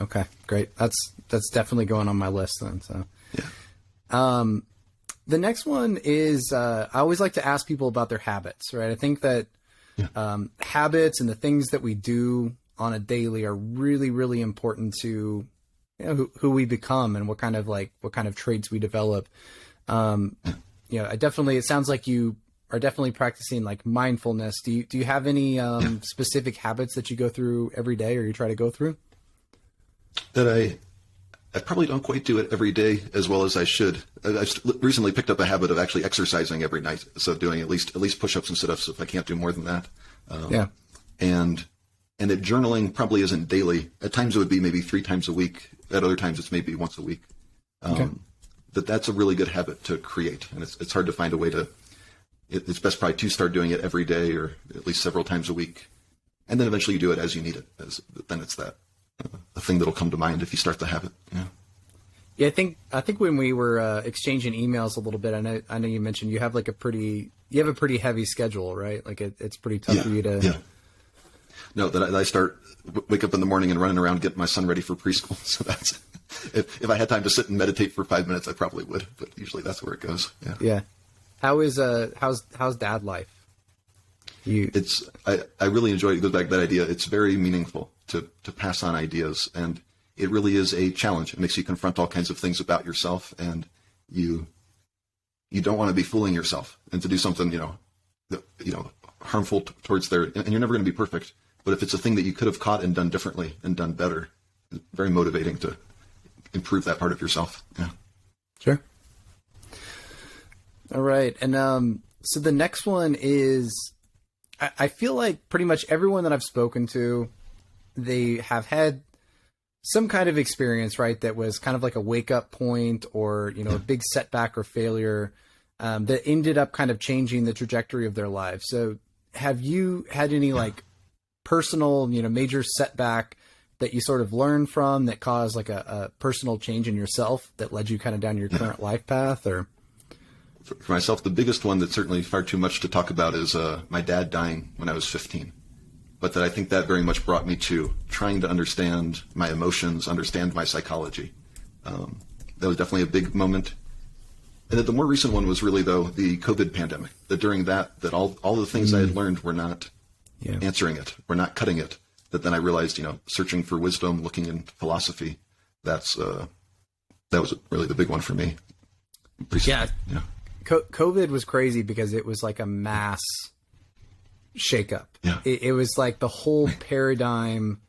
Okay, great. That's definitely going on my list then. So, the next one is, I always like to ask people about their habits, right? I think that habits and the things that we do on a daily are really, really important to, you know, who we become and what kind of traits we develop. You know, it sounds like you are definitely practicing like mindfulness. Do you have any specific habits that you go through every day, or you try to go through? That I probably don't quite do it every day as well as I should. I recently picked up a habit of actually exercising every night, so doing at least push-ups and sit-ups if I can't do more than that. And that journaling probably isn't daily. At times it would be maybe 3 times a week. At other times it's maybe once a week. That's a really good habit to create, and it's hard to find a way to. It's best probably to start doing it every day, or at least several times a week, and then eventually you do it as you need it. Then it's that a thing that'll come to mind if you start the habit. Yeah, I think when we were exchanging emails a little bit, I know you mentioned you have like a pretty heavy schedule, right? Like it's pretty tough for you to. Yeah. No, that I wake up in the morning and running around getting my son ready for preschool. So that's if I had time to sit and meditate for 5 minutes, I probably would. But usually that's where it goes. Yeah. Yeah. How's dad life? I really enjoy it. It goes back to that idea. It's very meaningful to pass on ideas, and it really is a challenge. It makes you confront all kinds of things about yourself, and you don't want to be fooling yourself and to do something, harmful towards and you're never going to be perfect. But if it's a thing that you could have caught and done differently and done better, it's very motivating to improve that part of yourself. Yeah. Sure. All right. And so the next one is, I feel like pretty much everyone that I've spoken to, they have had some kind of experience, right, that was kind of like a wake-up point or, a big setback or failure that ended up kind of changing the trajectory of their lives. So have you had any like personal, major setback that you sort of learned from that caused like a personal change in yourself that led you kind of down your current life path? Or for myself, the biggest one that's certainly far too much to talk about is my dad dying when I was 15. But that I think that very much brought me to trying to understand my emotions, understand my psychology. That was definitely a big moment. And that the more recent one was really, though, the COVID pandemic. That during that all the things I had learned were not answering it, were not cutting it. That then I realized, searching for wisdom, looking into philosophy, that was really the big one for me. Yeah. COVID was crazy because it was like a mass shakeup. Yeah. It was like the whole paradigm.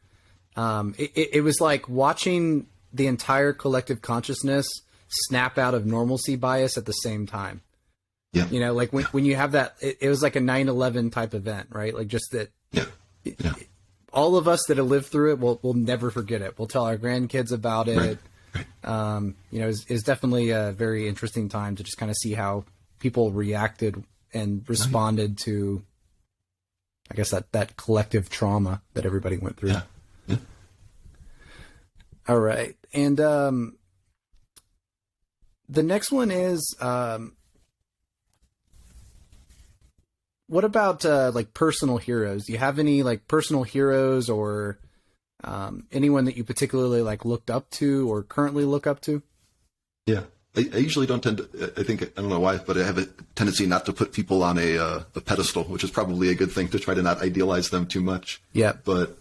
It was like watching the entire collective consciousness snap out of normalcy bias at the same time. Yeah. Like when you have that, it was like a 9/11 type event, right? Like just that. Yeah. All of us that have lived through it will never forget it. We'll tell our grandkids about it. Right. It's definitely a very interesting time to just kind of see how people reacted and responded to, I guess, that collective trauma that everybody went through. Yeah. All right. And The next one is, what about like personal heroes? Do you have any like personal heroes or anyone that you particularly like looked up to or currently look up to? Yeah. I usually don't tend to, I don't know why, but I have a tendency not to put people on a pedestal, which is probably a good thing, to try to not idealize them too much. Yeah. But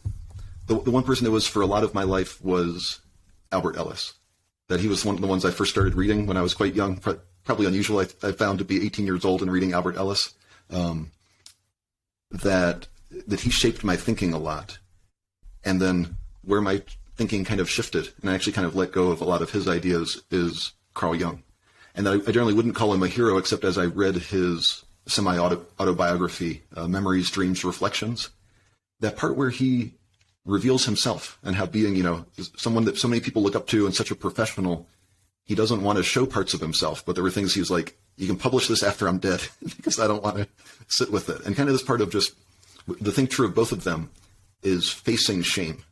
the one person that was for a lot of my life was Albert Ellis. That he was one of the ones I first started reading when I was quite young, probably unusual. I found to be 18 years old and reading Albert Ellis. That he shaped my thinking a lot. And then where my thinking kind of shifted, and I actually kind of let go of a lot of his ideas, is Carl Jung. And I generally wouldn't call him a hero, except as I read his semi-autobiography, Memories, Dreams, Reflections. That part where he reveals himself and how being, someone that so many people look up to and such a professional, he doesn't want to show parts of himself, but there were things he was like, you can publish this after I'm dead because I don't want to sit with it. And kind of this part of just, the thing true of both of them is facing shame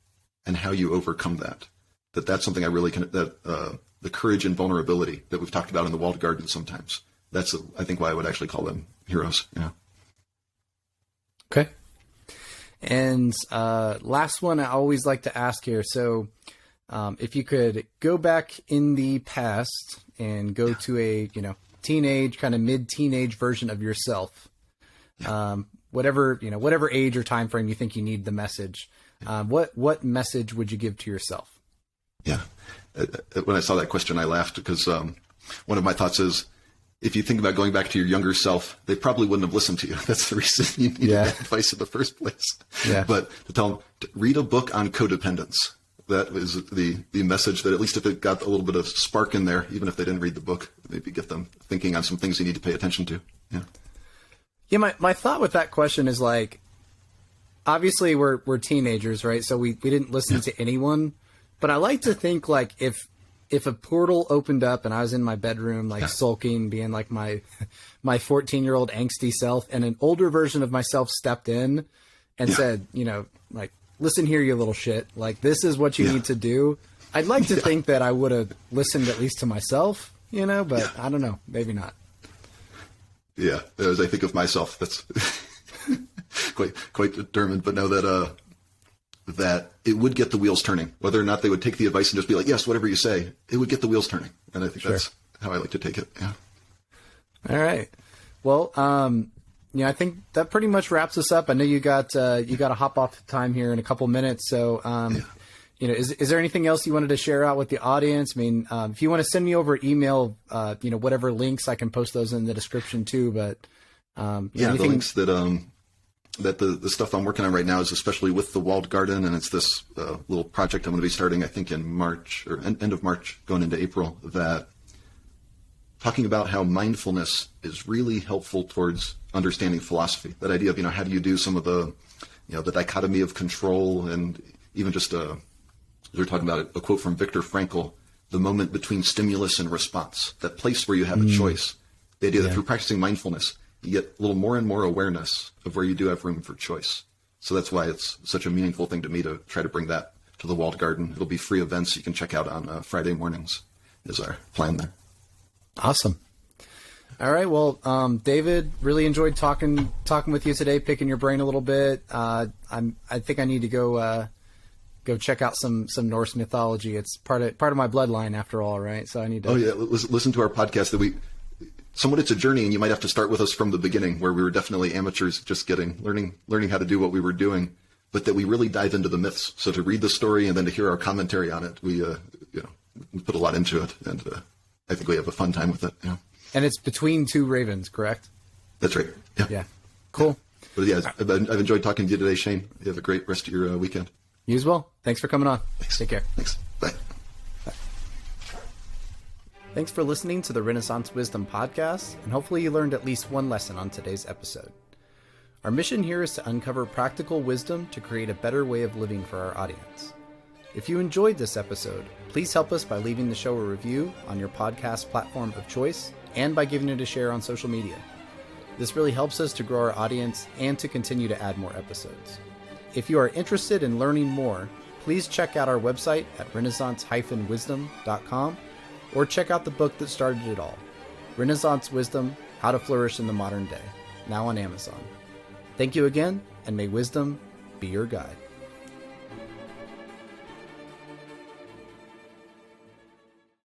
and how you overcome that. That's something I really the courage and vulnerability that we've talked about in the Walled Garden sometimes. That's, I think, why I would actually call them heroes. Yeah. Okay. And last one I always like to ask here. So if you could go back in the past and go to a, teenage, kind of mid-teenage version of yourself, whatever age or time frame you think you need the message, what message would you give to yourself? Yeah. When I saw that question, I laughed because one of my thoughts is, if you think about going back to your younger self, they probably wouldn't have listened to you. That's the reason you needed that advice in the first place. Yeah. But to tell them, read a book on codependence. That is the message, that at least if it got a little bit of spark in there, even if they didn't read the book, maybe get them thinking on some things you need to pay attention to. Yeah. Yeah. My thought with that question is, like, obviously we're teenagers, right? So we didn't listen to anyone, but I like to think, like, if a portal opened up and I was in my bedroom, like sulking, being like my 14-year-old angsty self, and an older version of myself stepped in and said, like, listen here, you little shit, like, this is what you need to do. I'd like to think that I would have listened at least to myself, but I don't know, maybe not. Yeah. As I think of myself, that's quite determined, but know that it would get the wheels turning. Whether or not they would take the advice and just be like, yes, whatever you say, it would get the wheels turning. And I think that's how I like to take it. Yeah. All right. Well, I think that pretty much wraps us up. I know you got to hop off time here in a couple minutes. So, is there anything else you wanted to share out with the audience? I mean, if you want to send me over email, whatever links, I can post those in the description too. But, the links that the stuff I'm working on right now is especially with the Walled Garden, and it's this little project I'm going to be starting, I think, in March or end of March, going into April, that talking about how mindfulness is really helpful towards understanding philosophy. That idea of, how do you do some of the, the dichotomy of control, and even just we're talking about a quote from Viktor Frankl, the moment between stimulus and response, that place where you have a choice. The idea that through practicing mindfulness, you get a little more and more awareness of where you do have room for choice. So that's why it's such a meaningful thing to me to try to bring that to the Walled Garden. It'll be free events you can check out on Friday mornings is our plan there. Awesome. All right. Well, David, really enjoyed talking with you today, picking your brain a little bit. I think I need to go check out some Norse mythology. It's part of my bloodline after all, right? So I need to. Oh yeah. Listen to our podcast somewhat it's a journey, and you might have to start with us from the beginning, where we were definitely amateurs, just learning how to do what we were doing, but that we really dive into the myths. So to read the story and then to hear our commentary on it, we put a lot into it, and I think we have a fun time with it. Yeah. And it's between two ravens, correct? That's right. Yeah. Yeah. Cool. But yeah, I've enjoyed talking to you today, Shane. You have a great rest of your weekend. You as well. Thanks for coming on. Thanks. Take care. Thanks. Bye. Thanks for listening to the Renaissance Wisdom Podcast, and hopefully you learned at least one lesson on today's episode. Our mission here is to uncover practical wisdom to create a better way of living for our audience. If you enjoyed this episode, please help us by leaving the show a review on your podcast platform of choice and by giving it a share on social media. This really helps us to grow our audience and to continue to add more episodes. If you are interested in learning more, please check out our website at renaissance-wisdom.com, or check out the book that started it all, Renaissance Wisdom, How to Flourish in the Modern Day, now on Amazon. Thank you again, and may wisdom be your guide.